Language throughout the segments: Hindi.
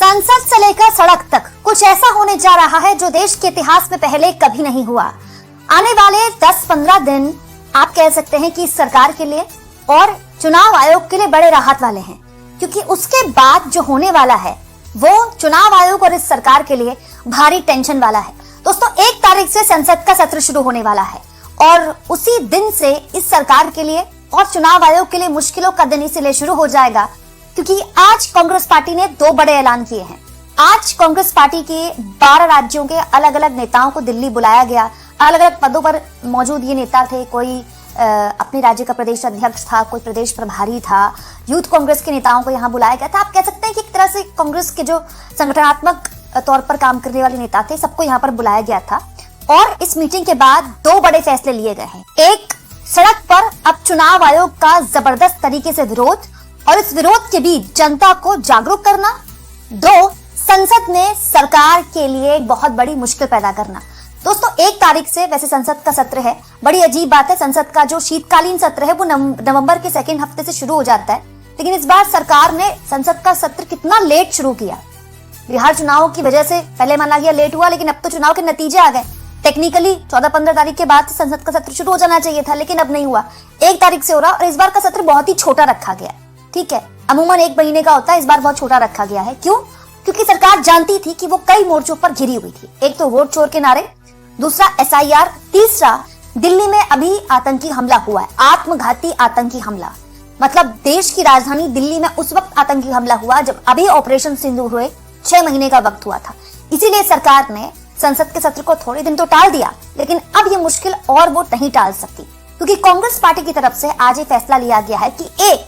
संसद से लेकर सड़क तक कुछ ऐसा होने जा रहा है जो देश के इतिहास में पहले कभी नहीं हुआ। आने वाले 10-15 दिन आप कह सकते हैं कि इस सरकार के लिए और चुनाव आयोग के लिए बड़े राहत वाले हैं, क्योंकि उसके बाद जो होने वाला है वो चुनाव आयोग और इस सरकार के लिए भारी टेंशन वाला है। दोस्तों, 1 तारीख से संसद का सत्र शुरू होने वाला है और उसी दिन से इस सरकार के लिए और चुनाव आयोग के लिए मुश्किलों का दिन इसीलिए शुरू हो जाएगा क्योंकि आज कांग्रेस पार्टी ने 2 बड़े ऐलान किए हैं। आज कांग्रेस पार्टी के 12 राज्यों के अलग अलग नेताओं को दिल्ली बुलाया गया। अलग अलग पदों पर मौजूद ये नेता थे। कोई अपने राज्य का प्रदेश अध्यक्ष था, कोई प्रदेश प्रभारी था। यूथ कांग्रेस के नेताओं को यहाँ बुलाया गया था। आप कह सकते हैं कि एक तरह से कांग्रेस के जो संगठनात्मक तौर पर काम करने वाले नेता थे, सबको यहाँ पर बुलाया गया था। और इस मीटिंग के बाद 2 बड़े फैसले लिए गए हैं। एक, सड़क पर अब चुनाव आयोग का जबरदस्त तरीके से विरोध और इस विरोध के बीच जनता को जागरूक करना। 2, संसद में सरकार के लिए एक बहुत बड़ी मुश्किल पैदा करना। दोस्तों, 1 तारीख से वैसे संसद का सत्र है। बड़ी अजीब बात है, संसद का जो शीतकालीन सत्र है वो नवंबर के 2nd हफ्ते से शुरू हो जाता है, लेकिन इस बार सरकार ने संसद का सत्र कितना लेट शुरू किया। बिहार चुनाव की वजह से पहले माना गया लेट हुआ, लेकिन अब तो चुनाव के नतीजे आ गए। टेक्निकली 14-15 तारीख के बाद संसद का सत्र शुरू हो जाना चाहिए था, लेकिन अब नहीं हुआ। 1 तारीख से हो रहा और इस बार का सत्र बहुत ही छोटा रखा गया। ठीक है, अमूमन 1 महीने का होता है, इस बार बहुत छोटा रखा गया है। क्यों? क्योंकि सरकार जानती थी कि वो कई मोर्चों पर घिरी हुई थी। एक तो वोट चोर के नारे, दूसरा SIR, तीसरा दिल्ली में अभी आतंकी हमला हुआ है, आत्मघाती आतंकी हमला। मतलब देश की राजधानी दिल्ली में उस वक्त आतंकी हमला हुआ जब अभी ऑपरेशन सिंदूर हुए 6 महीने का वक्त हुआ था। इसीलिए सरकार ने संसद के सत्र को थोड़े दिन तो टाल दिया, लेकिन अब ये मुश्किल और वो नहीं टाल सकती, क्योंकि कांग्रेस पार्टी की तरफ से आज ये फैसला लिया गया है कि एक,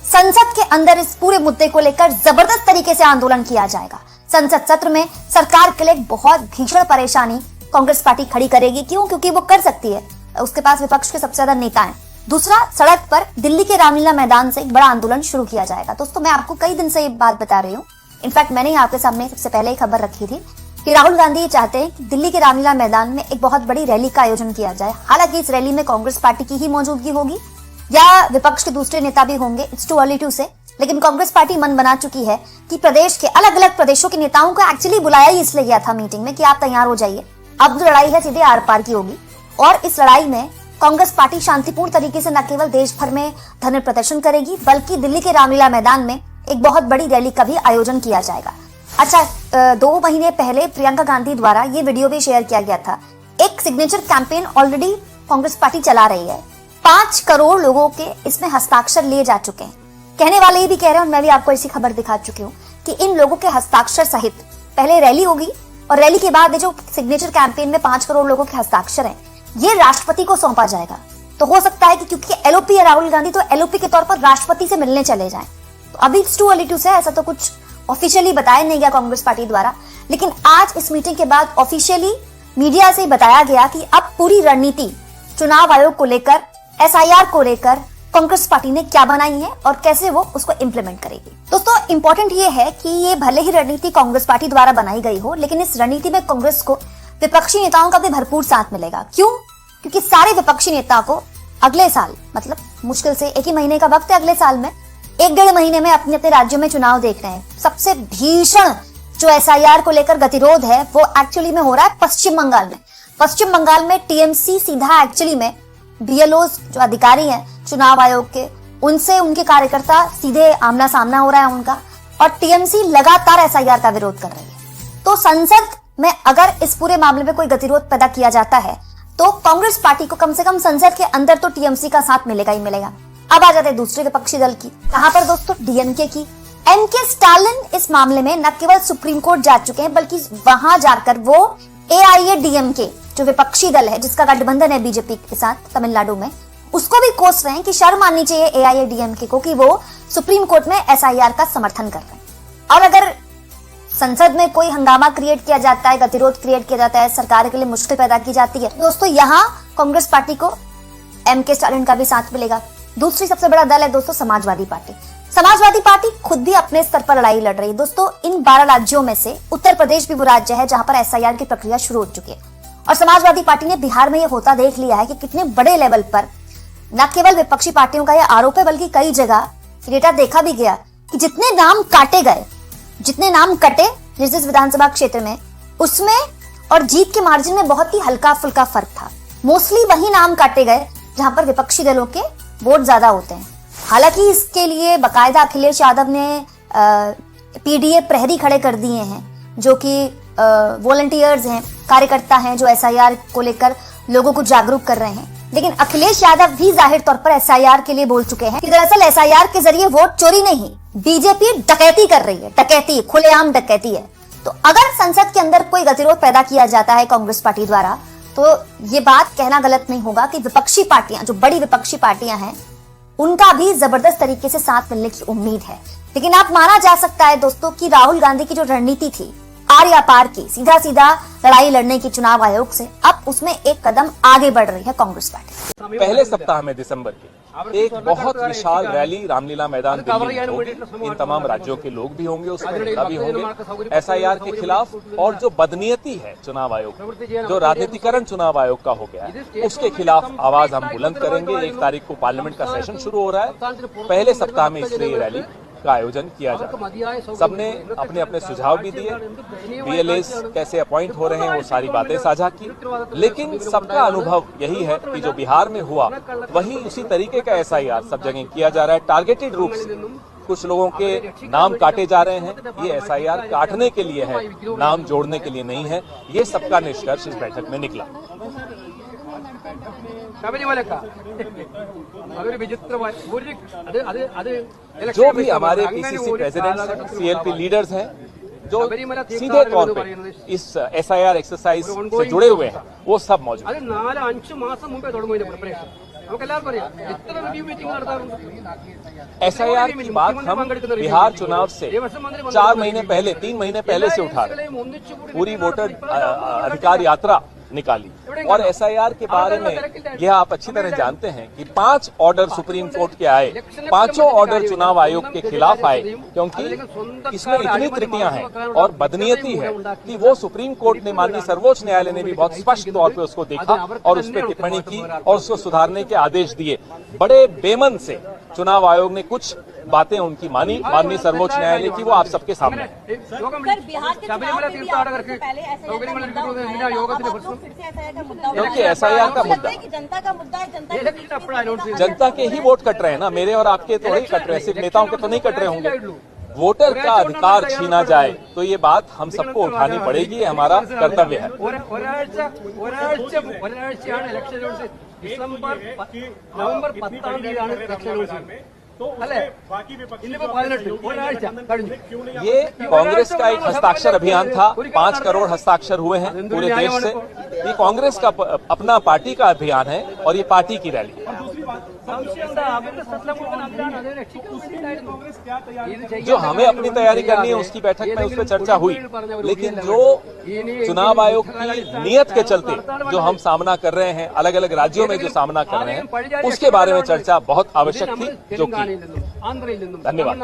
संसद के अंदर इस पूरे मुद्दे को लेकर जबरदस्त तरीके से आंदोलन किया जाएगा। संसद सत्र में सरकार के लिए बहुत भीषण परेशानी कांग्रेस पार्टी खड़ी करेगी। क्यों? क्योंकि वो कर सकती है, उसके पास विपक्ष के सबसे ज्यादा नेता हैं। दूसरा, सड़क पर दिल्ली के रामलीला मैदान से एक बड़ा आंदोलन शुरू किया जाएगा। दोस्तों, मैं आपको कई दिन से ये बात बता रही हूँ। इनफैक्ट मैंने आपके सामने सबसे पहले ही खबर रखी थी कि राहुल गांधी चाहते हैं कि दिल्ली के रामलीला मैदान में एक बहुत बड़ी रैली का आयोजन किया जाए। हालांकि इस रैली में कांग्रेस पार्टी की ही मौजूदगी होगी या विपक्ष के दूसरे नेता भी होंगे, इट्स टू अर्ली टू से। लेकिन कांग्रेस पार्टी मन बना चुकी है कि प्रदेश के अलग अलग प्रदेशों के नेताओं को एक्चुअली बुलाया ही इसलिए गया था मीटिंग में कि आप तैयार हो जाइए, अब जो लड़ाई है सीधे आर पार की होगी। और इस लड़ाई में कांग्रेस पार्टी शांतिपूर्ण तरीके से न केवल देश भर में धरने प्रदर्शन करेगी, बल्कि दिल्ली के रामलीला मैदान में एक बहुत बड़ी रैली का भी आयोजन किया जाएगा। अच्छा, 2 महीने पहले प्रियंका गांधी द्वारा ये वीडियो भी शेयर किया गया था। एक signature campaign already Congress party चला रही है। 5 करोड़ लोगों के इसमें हस्ताक्षर लिए जा चुके हैं। कहने वाले ये भी कह रहे हैं, और मैं भी आपको ऐसी खबर दिखा चुकी हूँ कि इन लोगों के हस्ताक्षर सहित पहले रैली होगी और रैली के बाद जो सिग्नेचर कैंपेन में 5 करोड़ लोगों के हस्ताक्षर हैं, ये राष्ट्रपति को सौंपा जाएगा। तो हो सकता है कि क्योंकि LOP है राहुल गांधी, तो LOP के तौर पर राष्ट्रपति से मिलने चले जाएं। तो अभी इट्स टू अर्ली टू से, ऐसा तो कुछ ऑफिशियली बताया नहीं गया कांग्रेस पार्टी द्वारा, लेकिन आज इस मीटिंग के बाद ऑफिशियली मीडिया से बताया गया कि अब पूरी रणनीति चुनाव आयोग को लेकर, SIR को लेकर कांग्रेस पार्टी ने क्या बनाई है और कैसे वो उसको इंप्लीमेंट करेगी। दोस्तों, इंपॉर्टेंट ये है कि ये भले ही रणनीति कांग्रेस पार्टी द्वारा बनाई गई हो, लेकिन इस रणनीति में कांग्रेस को विपक्षी नेताओं का भी भरपूर साथ मिलेगा। क्यों? क्योंकि सारे विपक्षी नेता को अगले साल, मतलब मुश्किल से 1 ही महीने का वक्त है, अगले साल में 1-1.5 महीने में अपने अपने राज्यों में चुनाव देख रहे हैं। सबसे भीषण जो SIR को लेकर गतिरोध है वो एक्चुअली में हो रहा है पश्चिम बंगाल में। पश्चिम बंगाल में TMC सीधा एक्चुअली में BLOs जो अधिकारी हैं चुनाव आयोग के, उनसे उनके कार्यकर्ता सीधे आमना सामना हो रहा है उनका, और TMC लगातार SIR का विरोध कर रही है। तो संसद में अगर इस पूरे मामले में कोई गतिरोध पैदा किया जाता है तो कांग्रेस पार्टी को कम से कम संसद के अंदर तो TMC का साथ मिलेगा ही मिलेगा। अब आ जाते हैं दूसरे विपक्षी दल की, कहां पर दोस्तों? DMK की। MK स्टालिन इस मामले में न केवल सुप्रीम कोर्ट जा चुके हैं, बल्कि वहां जाकर वो AIADMK जो विपक्षी दल है जिसका गठबंधन है बीजेपी के साथ तमिलनाडु में, उसको भी कोस रहे हैं कि शर्म आनी चाहिए AIADMK को कि वो सुप्रीम कोर्ट में SIR का समर्थन कर रहे हैं। और अगर संसद में कोई हंगामा क्रिएट किया जाता है, गतिरोध क्रिएट किया जाता है, सरकार के लिए मुश्किल पैदा की जाती है, दोस्तों यहाँ कांग्रेस पार्टी को MK स्टालिन का भी साथ मिलेगा। दूसरी सबसे बड़ा दल है दोस्तों समाजवादी पार्टी। समाजवादी पार्टी खुद भी अपने स्तर पर लड़ाई लड़ रही है। दोस्तों, इन 12 राज्यों में से उत्तर प्रदेश भी वो राज्य है जहां पर SIR की प्रक्रिया शुरू हो चुकी है, और समाजवादी पार्टी ने बिहार में ये होता देख लिया है कि कितने बड़े लेवल पर न केवल विपक्षी पार्टियों का यह आरोप है, बल्कि कई जगह डेटा देखा भी गया कि जितने नाम काटे गए जितने नाम कटे जिस विधानसभा क्षेत्र में, उसमें और जीत के मार्जिन में बहुत ही हल्का फुल्का फर्क था। मोस्टली वही नाम काटे गए जहां पर विपक्षी दलों के वोट ज्यादा होते हैं। हालांकि इसके लिए बकायदा अखिलेश यादव ने पीडीए प्रहरी खड़े कर दिए हैं, जो कि वॉलंटियर्स हैं, कार्यकर्ता हैं, जो एसआईआर को लेकर लोगों को जागरूक कर रहे हैं। लेकिन अखिलेश यादव भी जाहिर तौर पर एसआईआर के लिए बोल चुके हैं कि दरअसल एसआईआर के जरिए वोट चोरी नहीं, बीजेपी डकैती कर रही है, डकैती, खुलेआम डकैती है। तो अगर संसद के अंदर कोई गतिरोध पैदा किया जाता है कांग्रेस पार्टी द्वारा, तो ये बात कहना गलत नहीं होगा कि विपक्षी पार्टियां, जो बड़ी विपक्षी पार्टियां हैं, उनका भी जबरदस्त तरीके से साथ मिलने की उम्मीद है। लेकिन आप माना जा सकता है दोस्तों कि राहुल गांधी की जो रणनीति थी आर या पार की, सीधा सीधा लड़ाई लड़ने की चुनाव आयोग से, अब उसमें एक कदम आगे बढ़ रही है कांग्रेस पार्टी। पहले सप्ताह में दिसंबर के एक बहुत विशाल रैली रामलीला मैदान दिल्ली में होगी। इन तमाम राज्यों के लोग भी होंगे, उसमें नेता भी होंगे। एसआईआर के खिलाफ और जो बदनीयती है चुनाव आयोग, जो राजनीतिकरण चुनाव आयोग का हो गया है, उसके खिलाफ आवाज हम बुलंद करेंगे। 1 तारीख को पार्लियामेंट का सेशन शुरू हो रहा है। पहले सप्ताह में इसलिए ये रैली का आयोजन किया जा रहा है। सबने अपने अपने सुझाव भी दिए, बीएलएस कैसे अपॉइंट हो रहे हैं वो सारी बातें साझा की। लेकिन सबका अनुभव यही है कि जो बिहार में हुआ वही उसी तरीके का एसआईआर सब जगह किया जा रहा है। टारगेटेड रूप से कुछ लोगों के नाम काटे जा रहे हैं। ये एसआईआर काटने के लिए है, नाम जोड़ने के लिए नहीं है। ये सबका निष्कर्ष इस बैठक में निकला। जो भी हमारे पीसीसी प्रेसिडेंट, सीएलपी लीडर्स हैं, जो सीधे तौर पे इस एसआईआर एक्सरसाइज से जुड़े हुए हैं, वो सब मौजूद हैं। एसआईआर की बात हम बिहार चुनाव से 4 महीने पहले, 3 महीने पहले से उठा रहे हैं। पूरी वोटर अधिकार यात्रा निकाली और एसआईआर के बारे में यह आप अच्छी तरह जानते हैं कि 5 ऑर्डर सुप्रीम कोर्ट के आए, 5 ऑर्डर चुनाव आयोग के खिलाफ आए, क्योंकि इसमें इतनी त्रुटियां हैं और बदनीयती है कि वो सुप्रीम कोर्ट ने, माननीय सर्वोच्च न्यायालय ने भी बहुत स्पष्ट तौर पे उसको देखा और उस पर टिप्पणी की और उसको सुधारने के आदेश दिए। बड़े बेमन से चुनाव आयोग ने कुछ बातें उनकी मानी, माननीय सर्वोच्च न्यायालय की, वो आप सबके सामने है। क्योंकि एसआईआर का मुद्दा जनता के ही वोट कट रहे हैं ना, मेरे और आपके तो नहीं कट रहे, सिर्फ नेताओं के तो नहीं कट रहे होंगे। वोटर का अधिकार छीना जाए तो ये बात हम सबको उठानी पड़ेगी, हमारा कर्तव्य है। ये कांग्रेस का एक हस्ताक्षर अभियान था, 5 करोड़ हस्ताक्षर हुए हैं पूरे देश से। ये कांग्रेस का अपना पार्टी का अभियान है और ये पार्टी की रैली है। जो हमें अपनी तैयारी करनी है उसकी बैठक में उस पर चर्चा हुई, लेकिन जो चुनाव आयोग की नीयत के चलते जो हम सामना कर रहे हैं, अलग अलग राज्यों में जो सामना कर रहे हैं, उसके बारे में चर्चा बहुत आवश्यक थी, जो की। धन्यवाद।